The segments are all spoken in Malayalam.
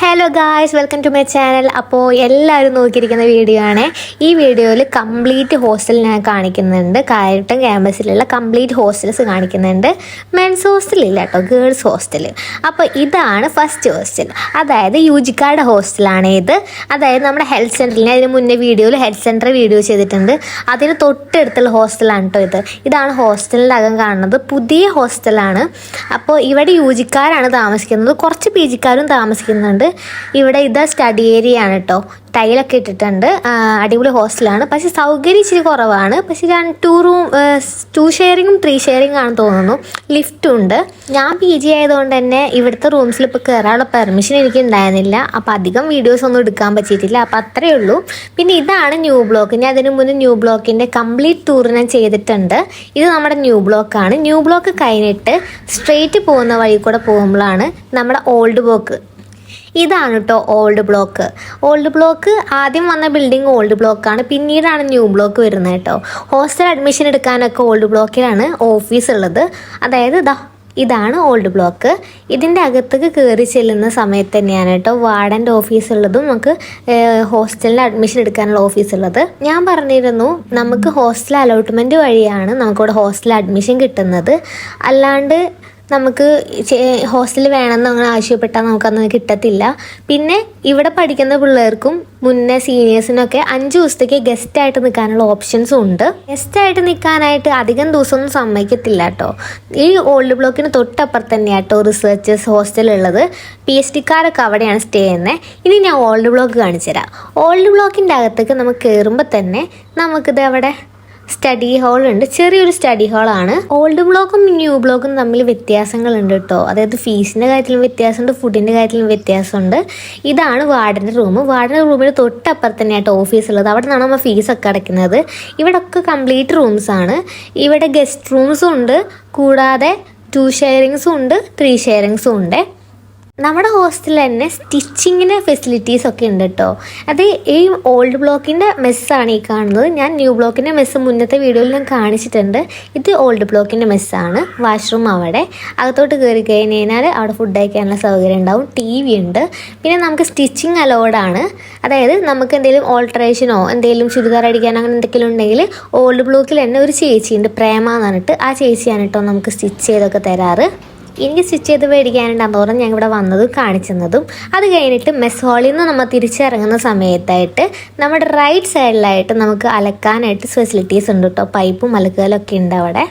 Hello guys, welcome to my channel. അപ്പോൾ എല്ലാവരും നോക്കിയിരിക്കുന്ന വീഡിയോ ആണ്. ഈ വീഡിയോയിൽ കംപ്ലീറ്റ് ഹോസ്റ്റൽ ഞാൻ കാണിക്കുന്നുണ്ട്. കായട്ടം ക്യാമ്പസിലുള്ള കംപ്ലീറ്റ് ഹോസ്റ്റൽസ് കാണിക്കുന്നുണ്ട്. മെൻസ് ഹോസ്റ്റലില്ല കേട്ടോ, ഗേൾസ് ഹോസ്റ്റൽ. അപ്പോൾ ഇതാണ് ഫസ്റ്റ് ഹോസ്റ്റൽ, അതായത് യുജിക്കാരുടെ ഹോസ്റ്റലാണ് ഇത്. അതായത് നമ്മുടെ ഹെൽത്ത് സെൻറ്ററിൽ അതിന് മുന്നേ വീഡിയോയിൽ ഹെൽത്ത് സെൻറ്റർ വീഡിയോ ചെയ്തിട്ടുണ്ട്. അതിന് തൊട്ടടുത്തുള്ള ഹോസ്റ്റലാണ് കേട്ടോ ഇത്. ഇതാണ് ഹോസ്റ്റലിൻ്റെ അകം കാണുന്നത്. പുതിയ ഹോസ്റ്റലാണ്. അപ്പോൾ ഇവിടെ യുജിക്കാരാണ് താമസിക്കുന്നത്, കുറച്ച് പി ജിക്കാരും താമസിക്കുന്നുണ്ട്. ഇവിടെ ഇതാ സ്റ്റഡി ഏരിയ ആണ് കേട്ടോ. ടൈലൊക്കെ ഇട്ടിട്ടുണ്ട്. അടിപൊളി ഹോസ്റ്റലാണ്. പക്ഷെ സൗകര്യം ഇച്ചിരി കുറവാണ്. പക്ഷെ ഞാൻ 2 ഷെയറിങ്ങും 3 ഷെയറിങ് ആണെന്ന് തോന്നുന്നു. ലിഫ്റ്റും ഉണ്ട്. ഞാൻ പി ജി ആയതുകൊണ്ട് തന്നെ ഇവിടുത്തെ റൂംസിൽ ഇപ്പോൾ കയറാനുള്ള പെർമിഷൻ എനിക്ക് ഉണ്ടായിരുന്നില്ല. അപ്പോൾ അധികം വീഡിയോസ് ഒന്നും എടുക്കാൻ പറ്റിയിട്ടില്ല. അപ്പോൾ അത്രയേ ഉള്ളൂ. പിന്നെ ഇതാണ് ന്യൂ ബ്ലോക്ക്. ഞാൻ അതിന് മുന്നേ ന്യൂ ബ്ലോക്കിൻ്റെ കംപ്ലീറ്റ് ടൂർ ഞാൻ ചെയ്തിട്ടുണ്ട്. ഇത് നമ്മുടെ ന്യൂ ബ്ലോക്കാണ്. ന്യൂ ബ്ലോക്ക് കഴിഞ്ഞിട്ട് സ്ട്രെയിറ്റ് പോകുന്ന വഴി കൂടെ പോകുമ്പോഴാണ് നമ്മുടെ ഓൾഡ് ബ്ലോക്ക്. ഇതാണ് കേട്ടോ ഓൾഡ് ബ്ലോക്ക്. ഓൾഡ് ബ്ലോക്ക് ആദ്യം വന്ന ബിൽഡിംഗ് ഓൾഡ് ബ്ലോക്കാണ്, പിന്നീടാണ് ന്യൂ ബ്ലോക്ക് വരുന്നത് കേട്ടോ. ഹോസ്റ്റൽ അഡ്മിഷൻ എടുക്കാനൊക്കെ ഓൾഡ് ബ്ലോക്കിലാണ് ഓഫീസ് ഉള്ളത്. അതായത് ഇതാണ് ഓൾഡ് ബ്ലോക്ക്. ഇതിൻ്റെ അകത്തേക്ക് കയറി ചെല്ലുന്ന സമയത്ത് തന്നെയാണ് കേട്ടോ വാർഡൻ്റെ ഓഫീസ് ഉള്ളതും നമുക്ക് ഹോസ്റ്റലിൽ അഡ്മിഷൻ എടുക്കാനുള്ള ഓഫീസ് ഉള്ളത്. ഞാൻ പറഞ്ഞിരുന്നു നമുക്ക് ഹോസ്റ്റൽ അലോട്ട്മെൻറ്റ് വഴിയാണ് നമുക്കിവിടെ ഹോസ്റ്റൽ അഡ്മിഷൻ കിട്ടുന്നത്. അല്ലാണ്ട് നമുക്ക് ഹോസ്റ്റൽ വേണമെന്ന് അങ്ങനെ ആവശ്യപ്പെട്ടാൽ നമുക്കന്ന് കിട്ടത്തില്ല. പിന്നെ ഇവിടെ പഠിക്കുന്ന പിള്ളേർക്കും മുന്നേ സീനിയേഴ്സിനൊക്കെ 5 ദിവസത്തേക്ക് ഗസ്റ്റായിട്ട് നിൽക്കാനുള്ള ഓപ്ഷൻസും ഉണ്ട്. ഗസ്റ്റായിട്ട് നിൽക്കാനായിട്ട് അധികം ദിവസമൊന്നും സമ്മതിക്കത്തില്ല കേട്ടോ. ഈ ഓൾഡ് ബ്ലോക്കിന് തൊട്ടപ്പുറത്ത് തന്നെയാണ് കേട്ടോ റിസർച്ചേഴ്സ് ഹോസ്റ്റൽ ഉള്ളത്. PhD കാരൊക്കെ അവിടെയാണ് സ്റ്റേ ചെയ്യുന്നത്. ഇനി ഞാൻ ഓൾഡ് ബ്ലോക്ക് കാണിച്ചു തരാം. ഓൾഡ് ബ്ലോക്കിൻ്റെ അകത്തേക്ക് നമുക്ക് കയറുമ്പോൾ തന്നെ നമുക്കിത് അവിടെ സ്റ്റഡി ഹാൾ ഉണ്ട്. ചെറിയൊരു സ്റ്റഡി ഹാളാണ്. ഓൾഡ് ബ്ലോക്കും ന്യൂ ബ്ലോക്കും തമ്മിൽ വ്യത്യാസങ്ങളുണ്ട് കേട്ടോ. അതായത് ഫീസിൻ്റെ കാര്യത്തിലും വ്യത്യാസമുണ്ട്, ഫുഡിൻ്റെ കാര്യത്തിലും വ്യത്യാസമുണ്ട്. ഇതാണ് വാർഡൻ്റെ റൂം. വാർഡൻ്റെ റൂമിന് തൊട്ടപ്പുറത്ത് തന്നെയായിട്ട് ഓഫീസ് ഉള്ളത്. അവിടെ നിന്നാണ് നമ്മൾ ഫീസൊക്കെ അടയ്ക്കുന്നത്. ഇവിടെ ഒക്കെ കംപ്ലീറ്റ് റൂംസാണ്. ഇവിടെ ഗസ്റ്റ് റൂംസും ഉണ്ട്, കൂടാതെ 2 ഷെയറിങ്സും ഉണ്ട്, 3 ഷെയറിങ്സും ഉണ്ട്. നമ്മുടെ ഹോസ്റ്റലിൽ തന്നെ സ്റ്റിച്ചിങ്ങിന് ഫെസിലിറ്റീസ് ഒക്കെ ഉണ്ട് കേട്ടോ. അത് ഈ ഓൾഡ് ബ്ലോക്കിൻ്റെ മെസ്സാണ് ഈ കാണുന്നത്. ഞാൻ ന്യൂ ബ്ലോക്കിൻ്റെ മെസ്സ് മുന്നത്തെ വീഡിയോയിൽ ഞാൻ കാണിച്ചിട്ടുണ്ട്. ഇത് ഓൾഡ് ബ്ലോക്കിൻ്റെ മെസ്സാണ്. വാഷ്റൂം അവിടെ. അകത്തോട്ട് കയറി കഴിഞ്ഞാൽ അവിടെ ഫുഡ് കഴിക്കാനുള്ള സൗകര്യം ഉണ്ടാവും. TV ഉണ്ട്. പിന്നെ നമുക്ക് സ്റ്റിച്ചിങ് അലോഡാണ്. അതായത് നമുക്ക് എന്തെങ്കിലും ഓൾട്ടറേഷനോ എന്തെങ്കിലും ചുരിദാർ അടിക്കാൻ അങ്ങനെ എന്തെങ്കിലും ഉണ്ടെങ്കിൽ ഓൾഡ് ബ്ലോക്കിൽ തന്നെ ഒരു ചേച്ചിയുണ്ട്, പ്രേമ എന്ന് പറഞ്ഞിട്ട്. ആ ചേച്ചിയാണ് കേട്ടോ നമുക്ക് സ്റ്റിച്ച് ചെയ്തൊക്കെ തരാറ്. എനിക്ക് സ്റ്റിച്ച് ചെയ്ത് മേടിക്കാനുണ്ടാകുന്ന തോറും ഞാൻ ഇവിടെ വന്നതും കാണിച്ചതും. അത് കഴിഞ്ഞിട്ട് മെസ് ഹാളിൽ നിന്ന് നമ്മൾ തിരിച്ചിറങ്ങുന്ന സമയത്തായിട്ട് നമ്മുടെ റൈറ്റ് സൈഡിലായിട്ട് നമുക്ക് അലക്കാനായിട്ട് ഫെസിലിറ്റീസ് ഉണ്ട് കേട്ടോ. പൈപ്പും അലക്കലൊക്കെ ഉണ്ട് അവിടെ.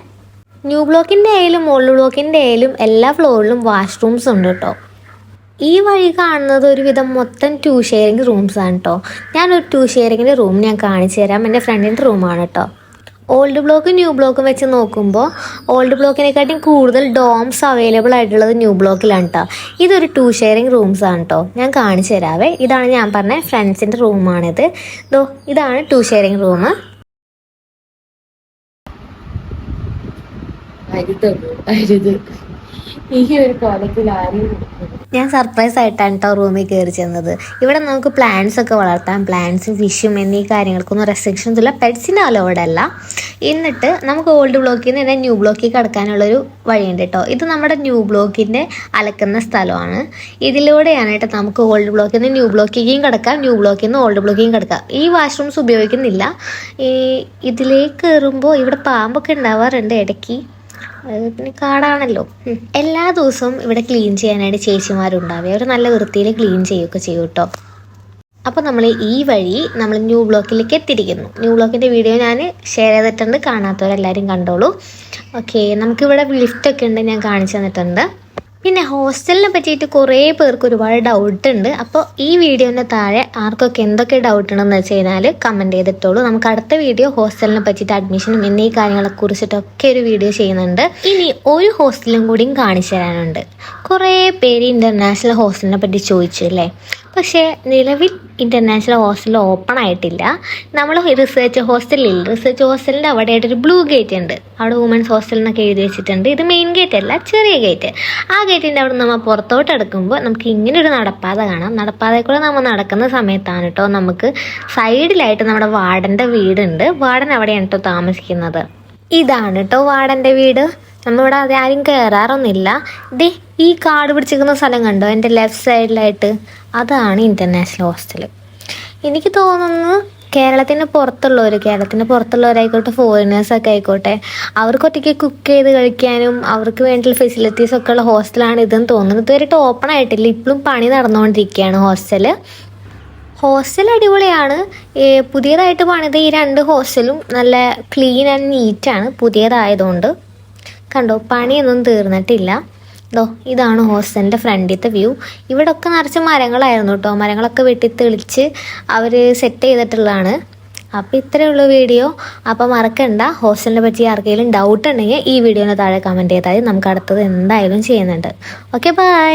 ന്യൂ ബ്ലോക്കിൻ്റെ ആയാലും ഓൾഡ് ബ്ലോക്കിൻ്റെ ആയാലും എല്ലാ ഫ്ലോറിലും വാഷ്റൂംസ് ഉണ്ട് കേട്ടോ. ഈ വഴി കാണുന്നത് ഒരുവിധം മൊത്തം 2 ഷെയറിങ് റൂംസാണ് കേട്ടോ. ഞാനൊരു 2 ഷെയറിങ്ങിൻ്റെ റൂം ഞാൻ കാണിച്ചു തരാം. എൻ്റെ ഫ്രണ്ടിൻ്റെ റൂമാണ് കേട്ടോ. ഓൾഡ് ബ്ലോക്കും ന്യൂ ബ്ലോക്കും വെച്ച് നോക്കുമ്പോൾ ഓൾഡ് ബ്ലോക്കിനെക്കാട്ടും കൂടുതൽ ഡോംസ് അവൈലബിൾ ആയിട്ടുള്ളത് ന്യൂ ബ്ലോക്കിലാണ് കേട്ടോ. ഇതൊരു 2 ഷെയറിങ് റൂംസാണ് കേട്ടോ. ഞാൻ കാണിച്ചു തരാവേ. ഇതാണ് ഞാൻ പറഞ്ഞ ഫ്രണ്ട്സിൻ്റെ റൂമാണിത്. ഇതാണ് 2 ഷെയറിങ് റൂം. ഞാൻ സർപ്രൈസ് ആയിട്ടാണ് കേട്ടോ റൂമിൽ കയറി ചെന്നത്. ഇവിടെ നമുക്ക് പ്ലാന്റ്സ് ഒക്കെ വളർത്താം. പ്ലാന്റ്സും ഫിഷും എന്നീ കാര്യങ്ങൾക്കൊന്നും റെസ്ട്രിക്ഷൻസ് ഇല്ല. പെറ്റ്സിൻ്റെ അലോഡല്ല. എന്നിട്ട് നമുക്ക് ഓൾഡ് ബ്ലോക്കിൽ നിന്ന് ന്യൂ ബ്ലോക്കിൽ കിടക്കാനുള്ളൊരു വഴിയുണ്ട് കേട്ടോ. ഇത് നമ്മുടെ ന്യൂ ബ്ലോക്കിൻ്റെ അലക്കുന്ന സ്ഥലമാണ്. ഇതിലൂടെയാണ് കേട്ടോ നമുക്ക് ഓൾഡ് ബ്ലോക്കിൽ നിന്ന് ന്യൂ ബ്ലോക്കിലേക്കും കിടക്കാം, ന്യൂ ബ്ലോക്കിൽ നിന്ന് ഓൾഡ് ബ്ലോക്കിലേക്കും കിടക്കാം. ഈ വാഷ്റൂംസ് ഉപയോഗിക്കുന്നില്ല. ഇതിലേക്ക് കയറുമ്പോൾ ഇവിടെ പാമ്പൊക്കെ ഉണ്ടാവാറുണ്ട് ഇടയ്ക്ക്. പിന്നെ കാടാണല്ലോ. എല്ലാ ദിവസവും ഇവിടെ ക്ലീൻ ചെയ്യാനായിട്ട് ചേച്ചിമാരുണ്ടാവുക. അവർ നല്ല വൃത്തിയിൽ ക്ലീൻ ചെയ്യുകയൊക്കെ ചെയ്യും കേട്ടോ. അപ്പോൾ നമ്മൾ ഈ വഴി നമ്മൾ ന്യൂ ബ്ലോക്കിലേക്ക് എത്തിയിരിക്കുന്നു. ന്യൂ ബ്ലോക്കിൻ്റെ വീഡിയോ ഞാൻ ഷെയർ ചെയ്തിട്ടുണ്ട്. കാണാത്തവരെല്ലാവരും കണ്ടോളൂ. ഓക്കെ, നമുക്കിവിടെ ലിഫ്റ്റൊക്കെ ഉണ്ട്, ഞാൻ കാണിച്ചു തന്നിട്ടുണ്ട്. പിന്നെ ഹോസ്റ്റലിനെ പറ്റിയിട്ട് കുറേ പേർക്ക് ഒരുപാട് ഡൗട്ട് ഉണ്ട്. അപ്പോൾ ഈ വീഡിയോൻ്റെ താഴെ ആർക്കൊക്കെ എന്തൊക്കെ ഡൗട്ട് ഉണ്ടെന്ന് വെച്ച് കഴിഞ്ഞാൽ കമൻറ്റ് ചെയ്തിട്ടുള്ളൂ. നമുക്ക് അടുത്ത വീഡിയോ ഹോസ്റ്റലിനെ പറ്റിയിട്ട് അഡ്മിഷനും എന്നീ കാര്യങ്ങളെ കുറിച്ചിട്ടൊക്കെ ഒരു വീഡിയോ ചെയ്യുന്നുണ്ട്. ഇനി ഒരു ഹോസ്റ്റലും കൂടിയും കാണിച്ചു തരാനുണ്ട്. കുറേ പേര് ഇൻ്റർനാഷണൽ ഹോസ്റ്റലിനെ പറ്റി ചോദിച്ചു അല്ലേ. പക്ഷേ നിലവിൽ ഇൻ്റർനാഷണൽ ഹോസ്റ്റൽ ഓപ്പൺ ആയിട്ടില്ല. നമ്മൾ റിസർച്ച് ഹോസ്റ്റലിൽ റിസർച്ച് ഹോസ്റ്റലിൻ്റെ അവിടെ ആയിട്ടൊരു ബ്ലൂ ഗേറ്റ് ഉണ്ട്. അവിടെ വുമൻസ് ഹോസ്റ്റൽ എന്നൊക്കെ എഴുതി വെച്ചിട്ടുണ്ട്. ഇത് മെയിൻ ഗേറ്റ് അല്ല, ചെറിയ ഗേറ്റ്. ആ ഗേറ്റിൻ്റെ അവിടെ നമ്മൾ പുറത്തോട്ട് എടുക്കുമ്പോൾ നമുക്ക് ഇങ്ങനെ ഒരു നടപ്പാത കാണാം. നടപ്പാതയിൽ കൂടെ നമ്മൾ നടക്കുന്ന സമയത്താണ് കേട്ടോ നമുക്ക് സൈഡിലായിട്ട് നമ്മുടെ വാർഡൻ്റെ വീടുണ്ട്. വാർഡൻ അവിടെയാണ് കേട്ടോ താമസിക്കുന്നത്. ഇതാണ് കേട്ടോ വാർഡൻ്റെ വീട്. നമ്മളിവിടെ ആരും കയറാറൊന്നുമില്ല. ഈ കാട് പിടിച്ചിരിക്കുന്ന സ്ഥലം കണ്ടോ എൻ്റെ ലെഫ്റ്റ് സൈഡിലായിട്ട്? അതാണ് ഇൻ്റർനാഷണൽ ഹോസ്റ്റൽ. എനിക്ക് തോന്നുന്നു കേരളത്തിന് പുറത്തുള്ളവരായിക്കോട്ടെ, ഫോറിനേഴ്സൊക്കെ ആയിക്കോട്ടെ, അവർക്ക് ഒറ്റയ്ക്ക് കുക്ക് ചെയ്ത് കഴിക്കാനും അവർക്ക് വേണ്ടിയുള്ള ഫെസിലിറ്റീസൊക്കെ ഉള്ള ഹോസ്റ്റലാണ് ഇതെന്ന് തോന്നുന്നു. ഇതുവരെയായിട്ട് ഓപ്പൺ ആയിട്ടില്ല, ഇപ്പോഴും പണി നടന്നുകൊണ്ടിരിക്കുകയാണ് ഹോസ്റ്റൽ അടിപൊളിയാണ്. പുതിയതായിട്ട് പണിത ഈ 2 ഹോസ്റ്റലും നല്ല ക്ലീൻ ആൻഡ് നീറ്റാണ്, പുതിയതായതുകൊണ്ട്. കണ്ടോ, പണിയൊന്നും തീർന്നിട്ടില്ല. ഇതാണ് ഹോസ്റ്റലിൻ്റെ ഫ്രണ്ടിലത്തെ വ്യൂ. ഇവിടെ ഒക്കെ നിറച്ച് മരങ്ങളായിരുന്നു കേട്ടോ. മരങ്ങളൊക്കെ വെട്ടി തെളിച്ച് അവർ സെറ്റ് ചെയ്തിട്ടുള്ളതാണ്. അപ്പോൾ ഇത്രയേ ഉള്ളൂ വീഡിയോ. അപ്പോൾ മറക്കണ്ട, ഹോസ്റ്റലിനെ പറ്റി ആർക്കെങ്കിലും ഡൗട്ട് ഉണ്ടെങ്കിൽ ഈ വീഡിയോന് താഴെ കമൻറ്റ് ചെയ്താൽ നമുക്ക് അടുത്തത് എന്തായാലും ചെയ്യുന്നുണ്ട്. Okay, by.